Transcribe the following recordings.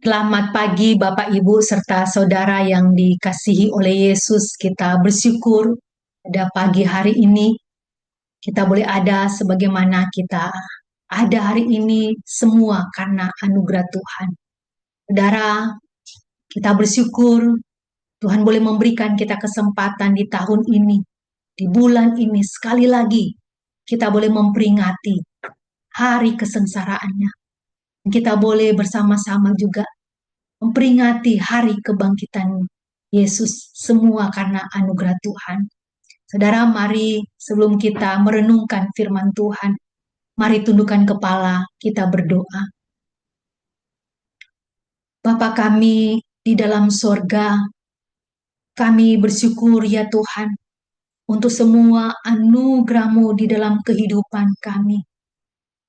Selamat pagi Bapak Ibu serta saudara yang dikasihi oleh Yesus. Kita bersyukur pada pagi hari ini kita boleh ada sebagaimana kita ada hari ini semua karena anugerah Tuhan. Saudara, kita bersyukur Tuhan boleh memberikan kita kesempatan di tahun ini, di bulan ini sekali lagi kita boleh memperingati hari kesengsaraannya. Kita boleh bersama-sama juga memperingati hari kebangkitan Yesus, semua karena anugerah Tuhan. Saudara, mari sebelum kita merenungkan firman Tuhan, mari tundukkan kepala, kita berdoa. Bapa kami di dalam sorga, kami bersyukur ya Tuhan, untuk semua anugerah-Mu di dalam kehidupan kami.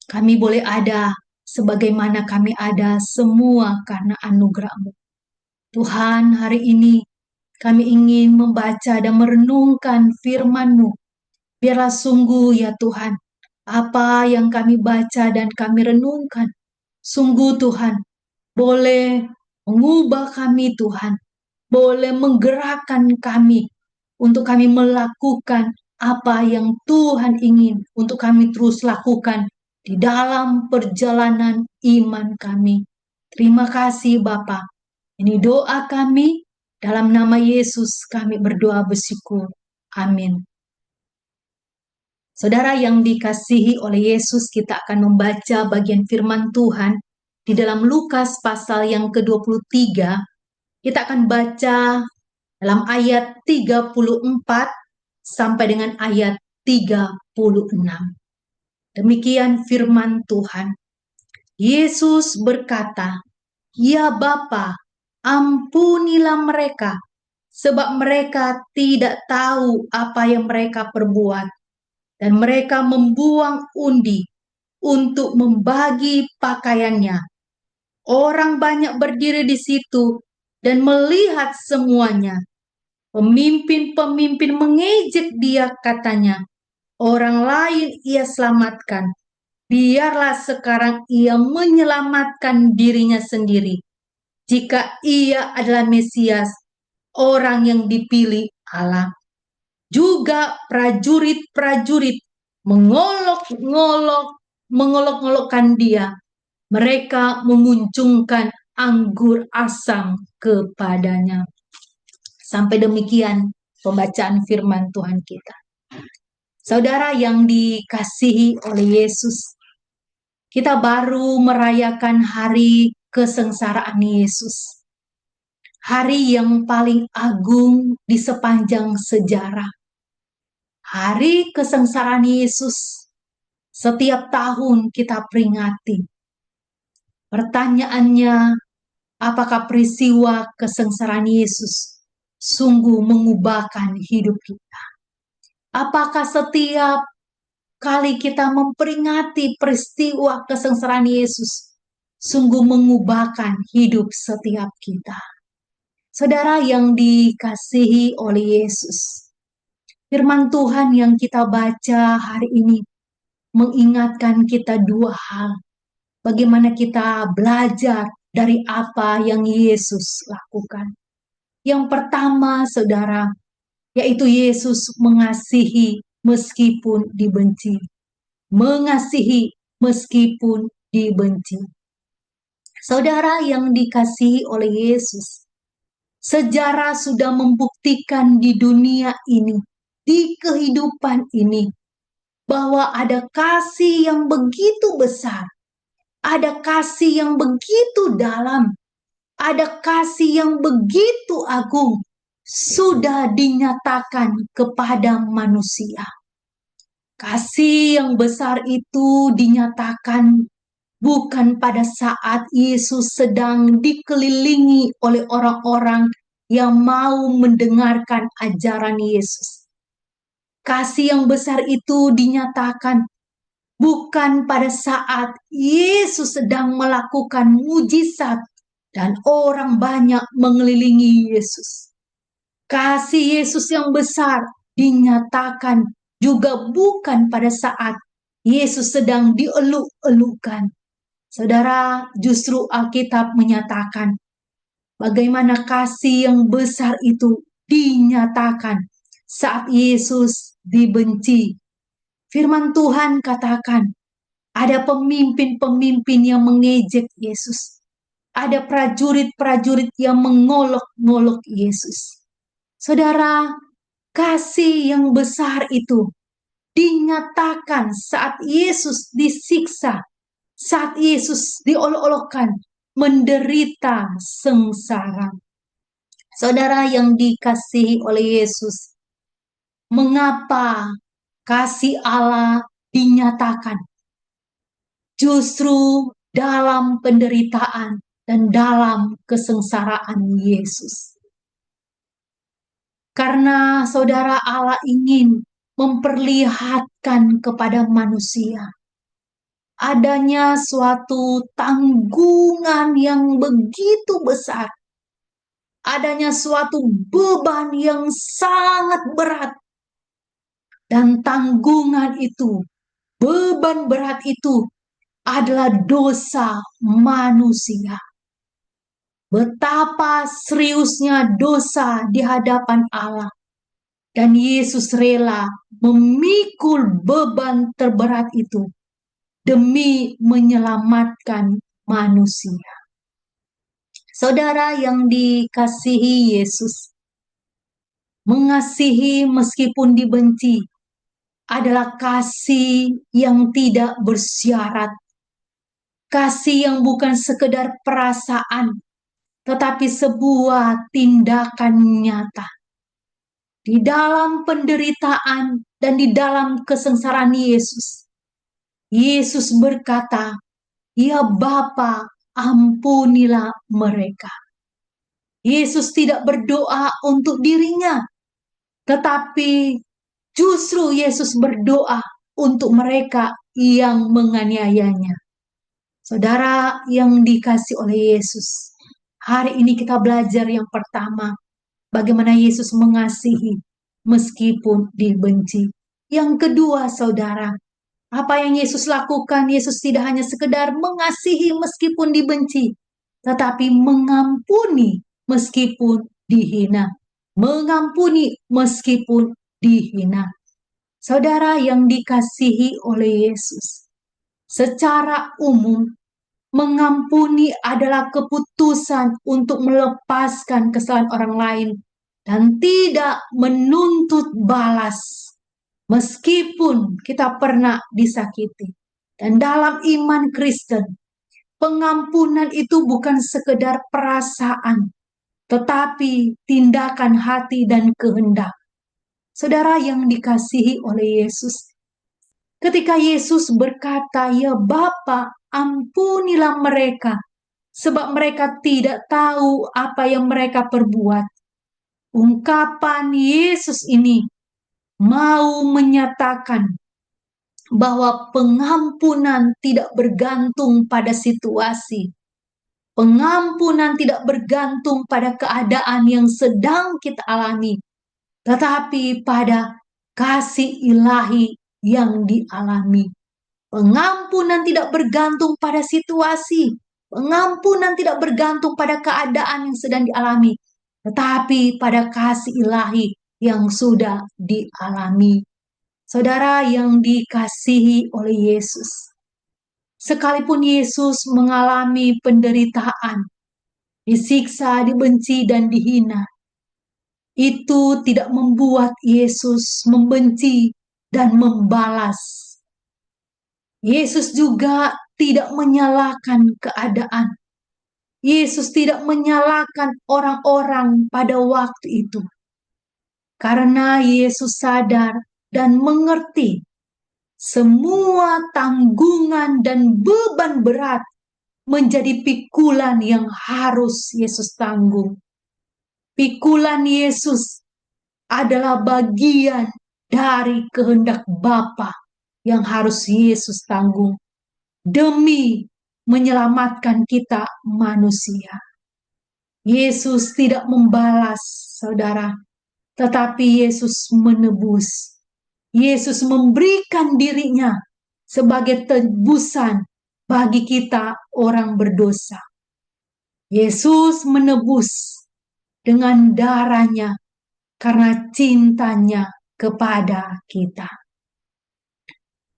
Kami boleh ada sebagaimana kami ada semua karena anugerah-Mu. Tuhan, hari ini kami ingin membaca dan merenungkan firman-Mu. Biarlah sungguh ya Tuhan, apa yang kami baca dan kami renungkan, sungguh Tuhan, boleh mengubah kami Tuhan, boleh menggerakkan kami untuk kami melakukan apa yang Tuhan ingin untuk kami terus lakukan di dalam perjalanan iman kami. Terima kasih Bapa. Ini doa kami, dalam nama Yesus kami berdoa bersyukur. Amin. Saudara yang dikasihi oleh Yesus, kita akan membaca bagian firman Tuhan di dalam Lukas pasal yang ke-23. Kita akan baca dalam ayat 34 sampai dengan ayat 36. Demikian firman Tuhan. Yesus berkata, "Ya Bapa, ampunilah mereka, sebab mereka tidak tahu apa yang mereka perbuat." Dan mereka membuang undi untuk membagi pakaiannya. Orang banyak berdiri di situ dan melihat semuanya. Pemimpin-pemimpin mengejek dia, katanya, "Orang lain ia selamatkan. Biarlah sekarang ia menyelamatkan dirinya sendiri. Jika ia adalah Mesias, orang yang dipilih Allah." Juga prajurit-prajurit mengolok-ngolokkan dia. Mereka memuncungkan anggur asam kepadanya. Sampai demikian pembacaan firman Tuhan kita. Saudara yang dikasihi oleh Yesus, kita baru merayakan hari kesengsaraan Yesus. Hari yang paling agung di sepanjang sejarah. Hari kesengsaraan Yesus setiap tahun kita peringati. Pertanyaannya, apakah peristiwa kesengsaraan Yesus sungguh mengubahkan hidup kita? Apakah setiap kali kita memperingati peristiwa kesengsaraan Yesus sungguh mengubahkan hidup setiap kita? Saudara yang dikasihi oleh Yesus, firman Tuhan yang kita baca hari ini mengingatkan kita dua hal. Bagaimana kita belajar dari apa yang Yesus lakukan. Yang pertama, saudara, yaitu Yesus mengasihi meskipun dibenci. Mengasihi meskipun dibenci. Saudara yang dikasihi oleh Yesus, sejarah sudah membuktikan di dunia ini, di kehidupan ini, bahwa ada kasih yang begitu besar, ada kasih yang begitu dalam, ada kasih yang begitu agung, sudah dinyatakan kepada manusia. Kasih yang besar itu dinyatakan bukan pada saat Yesus sedang dikelilingi oleh orang-orang yang mau mendengarkan ajaran Yesus. Kasih yang besar itu dinyatakan bukan pada saat Yesus sedang melakukan mujizat dan orang banyak mengelilingi Yesus. Kasih Yesus yang besar dinyatakan juga bukan pada saat Yesus sedang dieluk-elukan. Saudara, justru Alkitab menyatakan bagaimana kasih yang besar itu dinyatakan saat Yesus dibenci. Firman Tuhan katakan, ada pemimpin-pemimpin yang mengejek Yesus. Ada prajurit-prajurit yang mengolok-ngolok Yesus. Saudara, kasih yang besar itu dinyatakan saat Yesus disiksa, saat Yesus diolok-olokkan, menderita sengsara. Saudara yang dikasihi oleh Yesus, mengapa kasih Allah dinyatakan? Justru dalam penderitaan dan dalam kesengsaraan Yesus. Karena saudara, Allah ingin memperlihatkan kepada manusia adanya suatu tanggungan yang begitu besar, adanya suatu beban yang sangat berat, dan tanggungan itu, beban berat itu adalah dosa manusia. Betapa seriusnya dosa di hadapan Allah. Dan Yesus rela memikul beban terberat itu demi menyelamatkan manusia. Saudara yang dikasihi Yesus, mengasihi meskipun dibenci adalah kasih yang tidak bersyarat. Kasih yang bukan sekedar perasaan, tetapi sebuah tindakan nyata. Di dalam penderitaan dan di dalam kesengsaraan Yesus, Yesus berkata, "Ya Bapa, ampunilah mereka." Yesus tidak berdoa untuk dirinya, tetapi justru Yesus berdoa untuk mereka yang menganiayanya. Saudara yang dikasih oleh Yesus, hari ini kita belajar yang pertama, bagaimana Yesus mengasihi meskipun dibenci. Yang kedua, saudara, apa yang Yesus lakukan? Yesus tidak hanya sekedar mengasihi meskipun dibenci, tetapi mengampuni meskipun dihina. Mengampuni meskipun dihina. Saudara yang dikasihi oleh Yesus, secara umum, mengampuni adalah keputusan untuk melepaskan kesalahan orang lain dan tidak menuntut balas, meskipun kita pernah disakiti. Dan dalam iman Kristen, pengampunan itu bukan sekedar perasaan, tetapi tindakan hati dan kehendak. Saudara yang dikasihi oleh Yesus, ketika Yesus berkata, "Ya Bapa, ampunilah mereka, sebab mereka tidak tahu apa yang mereka perbuat." Ungkapan Yesus ini mau menyatakan bahwa pengampunan tidak bergantung pada situasi. Pengampunan tidak bergantung pada keadaan yang sedang kita alami, tetapi pada kasih ilahi yang dialami. Pengampunan tidak bergantung pada situasi. Pengampunan tidak bergantung pada keadaan yang sedang dialami, tetapi pada kasih ilahi yang sudah dialami. Saudara yang dikasihi oleh Yesus, sekalipun Yesus mengalami penderitaan, disiksa, dibenci, dan dihina, itu tidak membuat Yesus membenci dan membalas. Yesus juga tidak menyalahkan keadaan. Yesus tidak menyalahkan orang-orang pada waktu itu. Karena Yesus sadar dan mengerti semua tanggungan dan beban berat menjadi pikulan yang harus Yesus tanggung. Pikulan Yesus adalah bagian dari kehendak Bapa yang harus Yesus tanggung demi menyelamatkan kita manusia. Yesus tidak membalas, saudara, tetapi Yesus menebus. Yesus memberikan dirinya sebagai tebusan bagi kita orang berdosa. Yesus menebus dengan darahnya karena cintanya kepada kita.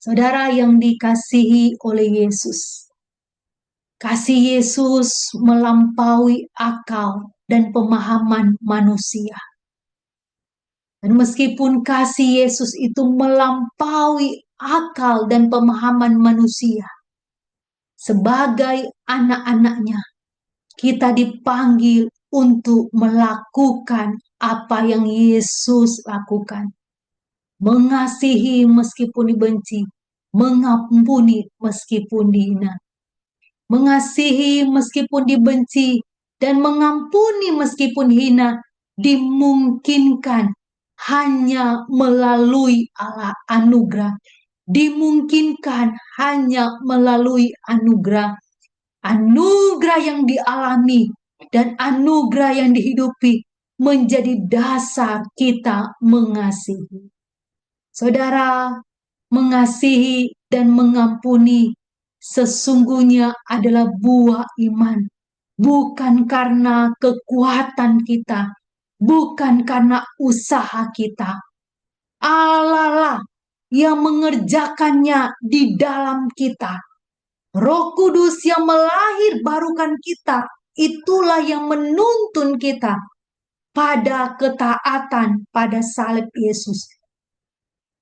Saudara yang dikasihi oleh Yesus, kasih Yesus melampaui akal dan pemahaman manusia. Dan meskipun kasih Yesus itu melampaui akal dan pemahaman manusia, sebagai anak-anaknya, kita dipanggil untuk melakukan apa yang Yesus lakukan. Mengasihi meskipun dibenci, mengampuni meskipun dihina. Mengasihi meskipun dibenci, dan mengampuni meskipun hina, dimungkinkan hanya melalui anugerah. Dimungkinkan hanya melalui anugerah. Anugerah yang dialami dan anugerah yang dihidupi menjadi dasar kita mengasihi. Saudara, mengasihi dan mengampuni sesungguhnya adalah buah iman, bukan karena kekuatan kita, bukan karena usaha kita. Allah lah yang mengerjakannya di dalam kita. Roh Kudus yang melahirbarukan kita, itulah yang menuntun kita pada ketaatan pada salib Yesus.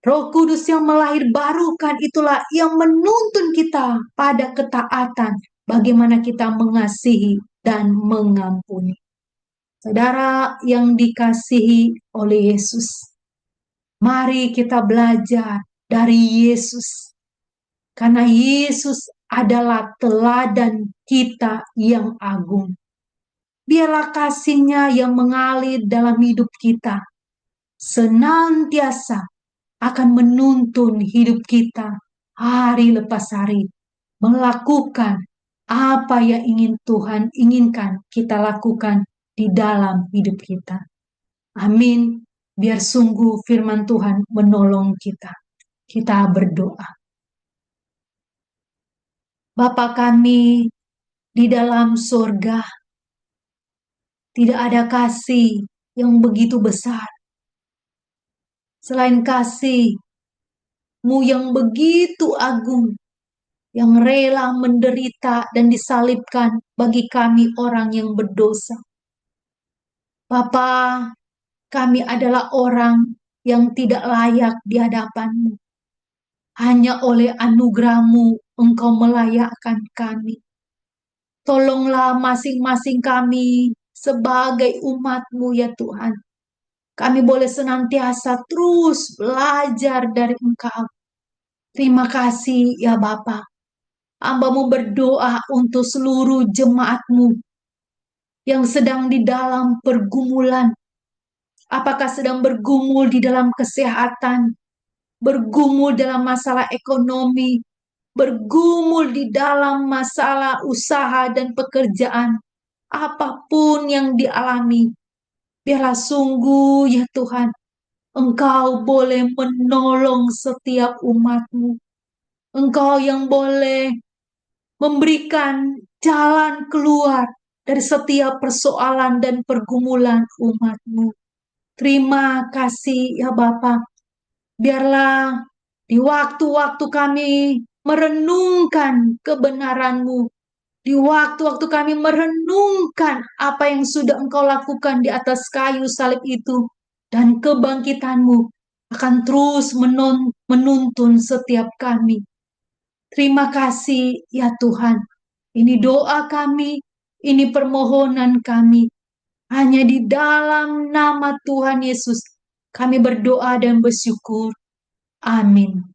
Roh Kudus yang melahirbarukan itulah yang menuntun kita pada ketaatan bagaimana kita mengasihi dan mengampuni. Saudara yang dikasihi oleh Yesus, mari kita belajar dari Yesus. Karena Yesus adalah teladan kita yang agung. Biarlah kasih-Nya yang mengalir dalam hidup kita senantiasa akan menuntun hidup kita hari lepas hari, melakukan apa yang ingin Tuhan inginkan kita lakukan di dalam hidup kita. Amin. Biar sungguh firman Tuhan menolong kita. Kita berdoa. Bapa kami di dalam surga, tidak ada kasih yang begitu besar selain kasih-Mu yang begitu agung, yang rela menderita dan disalibkan bagi kami orang yang berdosa. Bapa, kami adalah orang yang tidak layak di hadapan-Mu. Hanya oleh anugerah-Mu Engkau melayakkan kami. Tolonglah masing-masing kami sebagai umat-Mu ya Tuhan. Kami boleh senantiasa terus belajar dari Engkau. Terima kasih ya Bapa. Hamba-Mu berdoa untuk seluruh jemaat-Mu yang sedang di dalam pergumulan. Apakah sedang bergumul di dalam kesehatan, bergumul dalam masalah ekonomi, bergumul di dalam masalah usaha dan pekerjaan, apapun yang dialami, biarlah sungguh ya Tuhan, Engkau boleh menolong setiap umat-Mu. Engkau yang boleh memberikan jalan keluar dari setiap persoalan dan pergumulan umat-Mu. Terima kasih ya Bapa. Biarlah di waktu-waktu kami merenungkan kebenaran-Mu, di waktu-waktu kami merenungkan apa yang sudah Engkau lakukan di atas kayu salib itu, dan kebangkitan-Mu akan terus menuntun setiap kami. Terima kasih ya Tuhan. Ini doa kami, ini permohonan kami. Hanya di dalam nama Tuhan Yesus kami berdoa dan bersyukur. Amin.